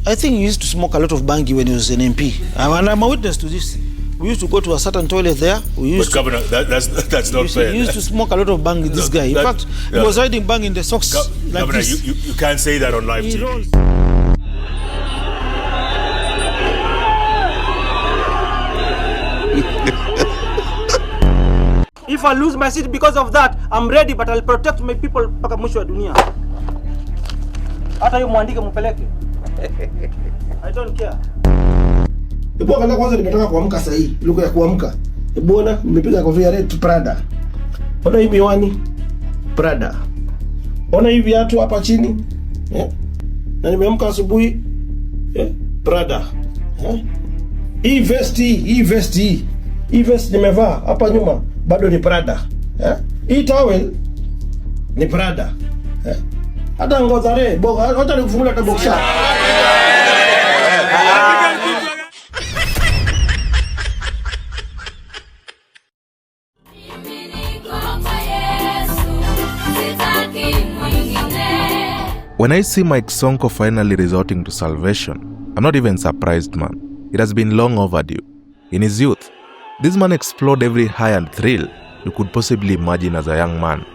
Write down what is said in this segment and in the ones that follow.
I think he used to smoke a lot of bangi when he was an MP. And I'm a witness to this. We used to go to a certain toilet there. But Governor, that's not fair. He used to smoke a lot of bang, this guy. In fact, he was hiding bang in the socks like Governor, this. You can't say that on live TV. If I lose my seat because of that, I'm ready, but I'll protect my people mpaka mwisho wa dunia. Hata hiyo muandike mpeleke. I don't care. Ebu angalia kwanza nimetoka kuamka sasa hii. Luko ya kuamka. Ebu ona nimepiga kofia red Prada. Ona hii miwani Prada. Ona hivi viatu hapa chini. Na nimeamka asubuhi Prada. Hii vest nimevaa hapa nyuma bado ni Prada. Hii towel ni Prada. Hata ngozare boga hata nikufungula hata boxer. When I see Mike Sonko finally resorting to salvation, I'm not even surprised, man. It has been long overdue. In his youth, this man explored every high and thrill you could possibly imagine as a young man.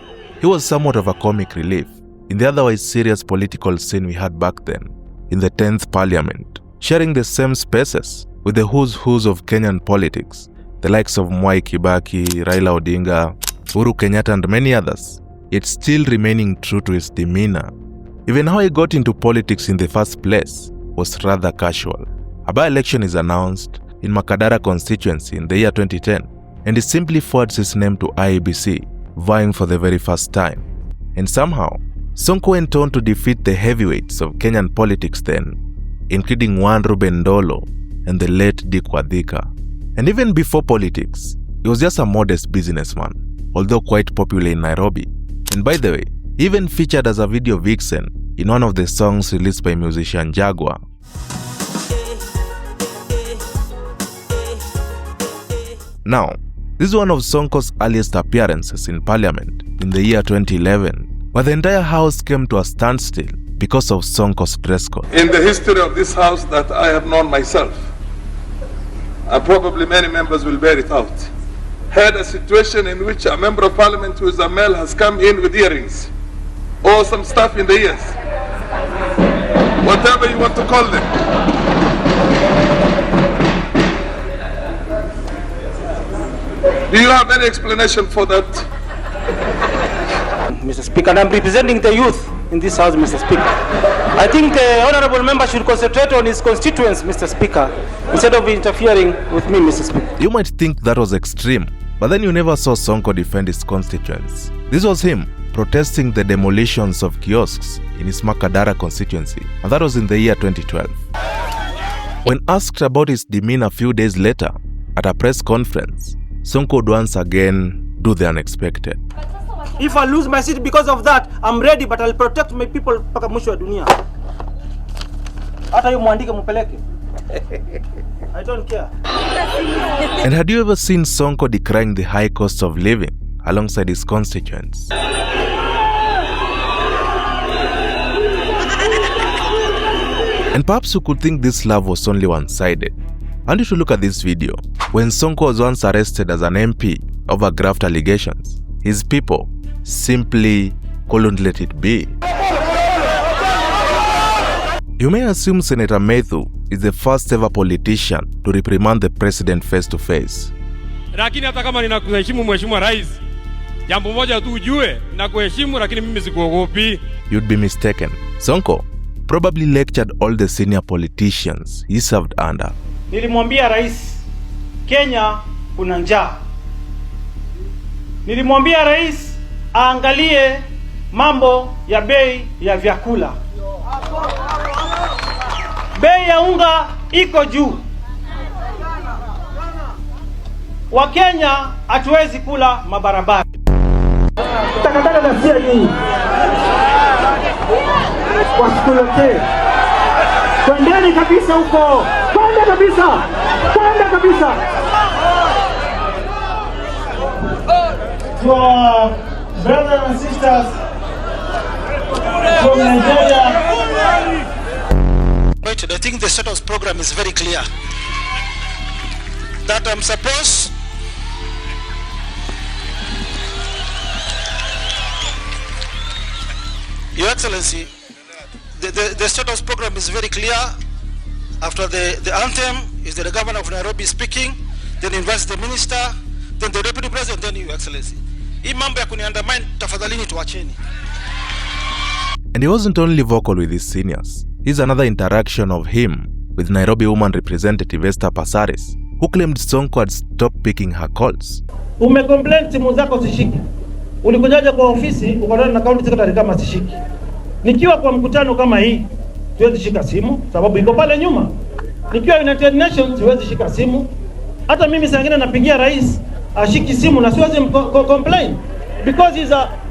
He was somewhat of a comic relief in the otherwise serious political scene we had back then, in the 10th Parliament, sharing the same spaces with the who's who's of Kenyan politics, the likes of Mwai Kibaki, Raila Odinga, Uhuru Kenyatta and many others, yet still remaining true to his demeanor. Even how he got into politics in the first place was rather casual. A by-election is announced in Makadara constituency in the year 2010, and he simply forwards his name to IEBC, vying for the very first time. And somehow, Sonko went on to defeat the heavyweights of Kenyan politics then, including one Ruben Ndolo and the late Dick Wadhika. And even before politics, he was just a modest businessman, although quite popular in Nairobi. And by the way, he even featured as a video vixen in one of the songs released by musician Jaguar. Now, this is one of Sonko's earliest appearances in Parliament in the year 2011, where the entire house came to a standstill because of Sonko's dress code. In the history of this house that I have known myself, and probably many members will bear it out, had a situation in which a member of parliament who is a male has come in with earrings or some stuff in the ears, whatever you want to call them. Do you have any explanation for that? Mr. Speaker, and I'm representing the youth in this house, Mr. Speaker. I think the honorable member should concentrate on his constituents, Mr. Speaker, instead of interfering with me, Mr. Speaker. You might think that was extreme, but then you never saw Sonko defend his constituents. This was him protesting the demolitions of kiosks in his Makadara constituency, and that was in the year 2012. When asked about his demeanor a few days later at a press conference, Sonko would once again do the unexpected. If I lose my seat because of that, I'm ready, but I'll protect my people mpaka mwisho wa dunia. Hata hiyo muandike mpeleke. I don't care. And had you ever seen Sonko decrying the high cost of living alongside his constituents? And perhaps you could think this love was only one-sided. And you should look at this video. When Sonko was once arrested as an MP over graft allegations, his people simply couldn't let it be. You may assume Senator Methu is the first ever politician to reprimand the president face to face. Lakini hata kama ninakuheshimu mheshimiwa rais, jambo moja tu ujue, ninakuheshimu lakini mimi sikuogopi. You'd be mistaken. Sonko probably lectured all the senior politicians he served under. Nilimwambia rais, Kenya kuna njaa. Nilimwambia rais aangalie mambo ya bei ya vyakula. Bei ya unga iko juu. Wakenya hatuwezi kula mabarabara. Takataka na sia hii. Wasikuletee. Twendeni kabisa huko. Twende kabisa. Twende kabisa. To our brothers and sisters from Nigeria. I think the status program is very clear. That I'm supposed Your Excellency, the status program is very clear. After the anthem is the governor of Nairobi speaking, then invites the minister, then the deputy president, then Your Excellency. Hii mambo ya kuniandamine tafadhalini tuacheni. And he wasn't only vocal with his seniors. Here's another interaction of him with Nairobi Woman Representative Esther Passaris, who claimed Sonko had stopped picking her calls. Umecomplain simu zako sishiki. Ulikujaje kwa ofisi ukaona na county secretary kama sishiki. Nikiwa kwa mkutano kama hii, siwezi shika simu sababu iko pale nyuma. Nikiwa United Nations siwezi shika simu. Hata mimi saa nyingine napigia rais ashiki simu na siwezi complain because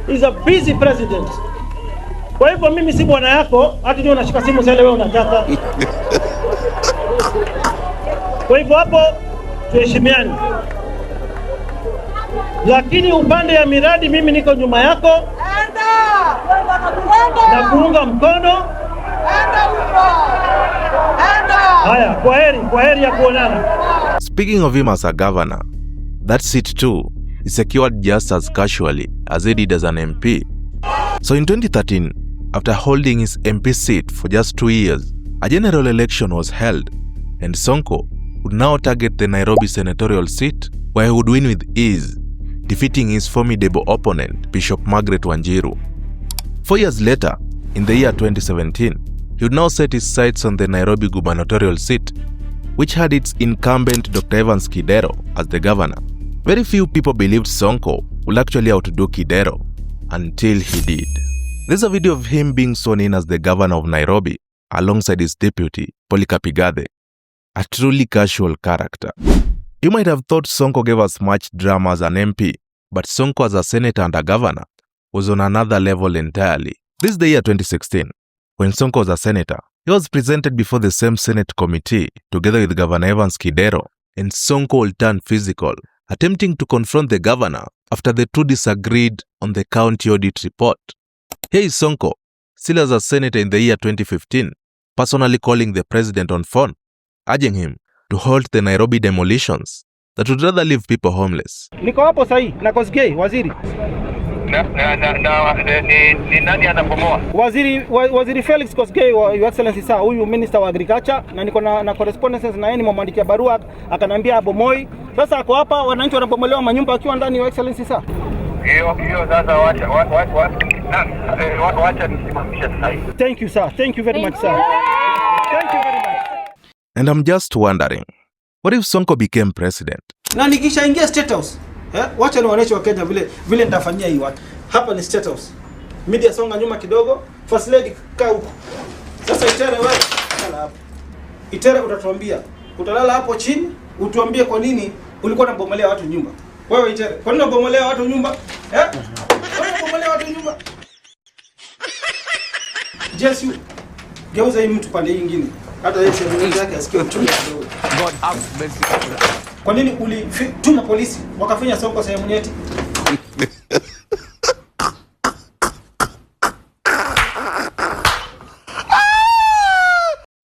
he's a busy president. Kwa hivyo mimi si bwana yako, hata ndio unashika simu sasa wewe unataka. Kwa hivyo hapo tuheshimiane. Lakini upande ya miradi mimi niko nyuma yako. Na kuunga mkono. Haya, kwa heri ya kuonana. Speaking of him as a governor, that seat too is secured just as casually as he did as an MP. So in 2013, after holding his MP seat for just 2 years, a general election was held, and Sonko would now target the Nairobi senatorial seat, where he would win with ease, defeating his formidable opponent, Bishop Margaret Wanjiru. 4 years later, in the year 2017, he would now set his sights on the Nairobi gubernatorial seat, which had its incumbent Dr. Evans Kidero as the governor. Very few people believed Sonko would actually outdo Kidero, until he did. There's a video of him being sworn in as the governor of Nairobi alongside his deputy, Polycarp Igathe, a truly casual character. You might have thought Sonko gave us much drama as an MP, but Sonko as a senator and a governor was on another level entirely. This is the year 2016. When Sonko was a senator, he was presented before the same Senate committee together with Governor Evans Kidero, and Sonko will turn physical, attempting to confront the governor after the two disagreed on the county audit report. Here is Sonko, still as a senator in the year 2015, personally calling the president on phone, urging him to halt the Nairobi demolitions that would rather leave people homeless. Niko hapo sahi na Kosgei waziri. Ni nani anabomoa? Waziri Felix Kosgei, Your Excellency sir, huyu minister wa agriculture, na niko na correspondence na yeye, nimemwandikia barua akanambia abomoi. Sasa ako hapa, wananchi wanabomolewa manyumba akiwa ndani, Your Excellency sir. Hiyo sasa wacha nisimamishe sasa. Thank you sir. Thank you very much sir. Thank you very much. And I'm just wondering, what if Sonko became president? Na nikishaingia State House, wacha niwaoneshe Wakenya vile nitafanyia hii watu. Hapa ni State House. Media songa nyuma kidogo, first lady kaa huko. Sasa Itere wewe lala hapo. Itere utatuambia. Utalala hapo chini, utuambie kwa nini ulikuwa unabomolea watu nyumba. Wewe Itere, kwa nini unabomolea watu nyumba? Kwa nini unabomolea watu nyumba? Jesu, geuza hii mtu pande nyingine. Hata yeye sehemu yake asikie tu. God have mercy. Kwa nini ulituma polisi wakafanya Sonko sehemu nyeti?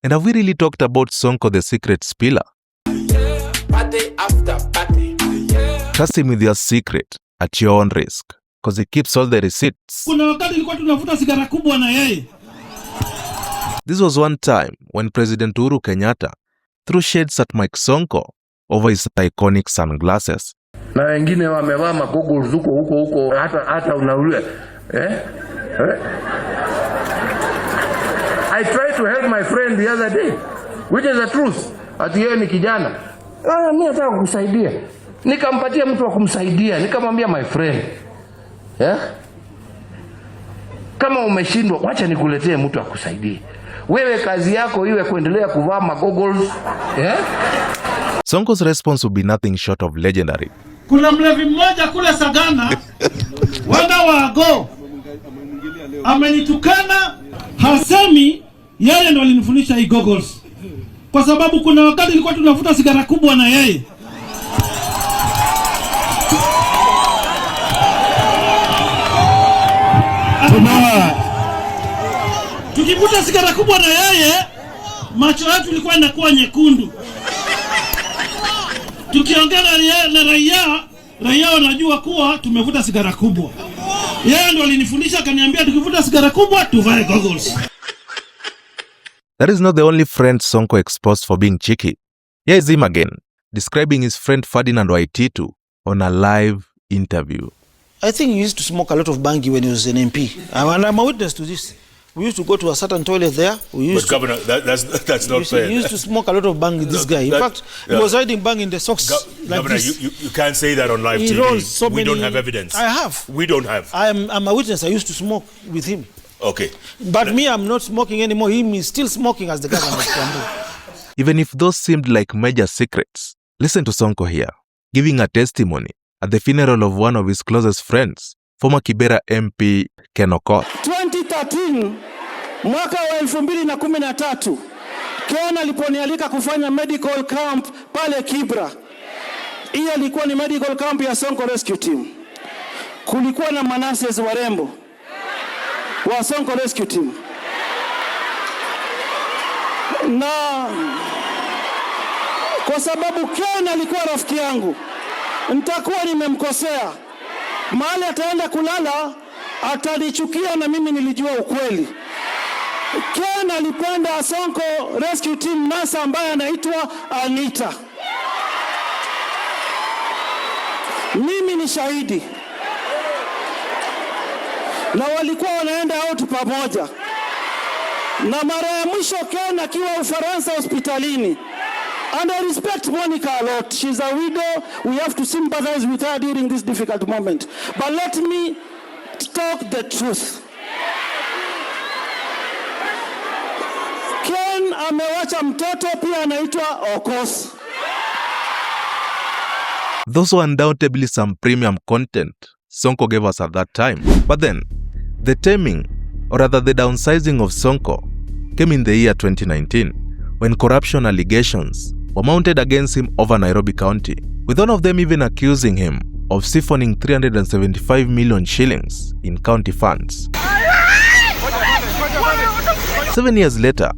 And have we really talked about Sonko the secret spiller? Party after party. Trust him with your secret at your own risk, because he keeps all the receipts. Kuna wakati nilikuwa tunavuta sigara kubwa na yeye. This was one time when President Uhuru Kenyatta threw shades at Mike Sonko over his iconic sunglasses. Na wengine wamevaa magoggles huko hata unaulia. I tried to help my friend the other day, which is the truth. Ati yeye ni kijana. Mimi nataka kukusaidia. Nikampatia mtu wa kumsaidia, nikamwambia my friend. Kama umeshindwa, wacha nikuletee mtu akusaidie. Wewe kazi yako iwe kuendelea kuvaa magoggles. Sonko's response would be nothing short of legendary. Kuna mlevi mmoja kule Sagana, wanda wago, amenitukana, hasemi yeye ndo alinifundisha hii goggles. Kwa sababu kuna wakati nilikuwa tunavuta sigara kubwa na yeye. Tukivuta sigara kubwa na yeye, macho yetu ilikuwa inakuwa nyekundu. Tukiongea na raia wanajua kuwa tumevuta sigara kubwa. Yeye ndo alinifundisha, akaniambia tukivuta sigara kubwa tuvae goggles. That is not the only friend Sonko exposed for being cheeky. Here is him again, describing his friend Ferdinand Waititu on a live interview. I think he used to smoke a lot of bangi when he was an MP. And I'm a witness to this. We used to go to a certain toilet there. But Governor, that's not fair. He used to smoke a lot of bangi, this guy. In fact, he was hiding bang in the socks like Governor, this. you can't say that on live TV. We don't have evidence. I have. We don't have. I'm a witness. I used to smoke with him. Okay. But me, I'm not smoking anymore. Him is still smoking as the governor of Kiambu. Even if those seemed like major secrets, listen to Sonko here, giving a testimony at the funeral of one of his closest friends, former Kibera MP Ken Okoth. 2013, mwaka wa 2013, Ken aliponialika kufanya medical camp pale Kibra. Hiyo ilikuwa ni medical camp ya Sonko Rescue Team. Kulikuwa na manases warembo wa Sonko Rescue Team. Na kwa sababu Ken alikuwa rafiki yangu, nitakuwa nimemkosea. Mahali ataenda kulala atanichukia, na mimi nilijua ukweli. Ken alipenda Sonko Rescue Team nasa ambaye anaitwa Anita. Mimi ni shahidi. Na walikuwa wanaenda out pamoja. Na mara ya mwisho Ken akiwa Ufaransa hospitalini. And I respect Monica a lot. She's a widow. We have to sympathize with her during this difficult moment. But let me talk the truth. Ken amewacha mtoto pia anaitwa Okos. Those were undoubtedly some premium content Sonko gave us at that time. But then, the taming, or rather the downsizing of Sonko, came in the year 2019, when corruption allegations were mounted against him over Nairobi County, with one of them even accusing him of siphoning 375 million shillings in county funds. 7 years later,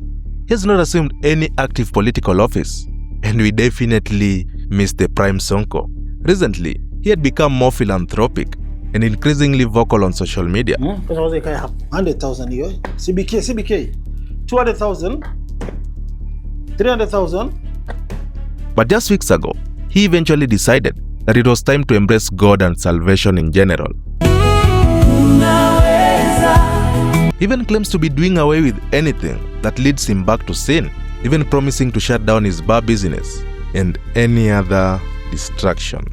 he has not assumed any active political office, and we definitely miss the prime Sonko. Recently, he had become more philanthropic and increasingly vocal on social media. 100,000 hiyo. CBK. 200,000. 300,000. But just weeks ago, he eventually decided that it was time to embrace God and salvation in general. He even claims to be doing away with anything that leads him back to sin, even promising to shut down his bar business and any other distraction.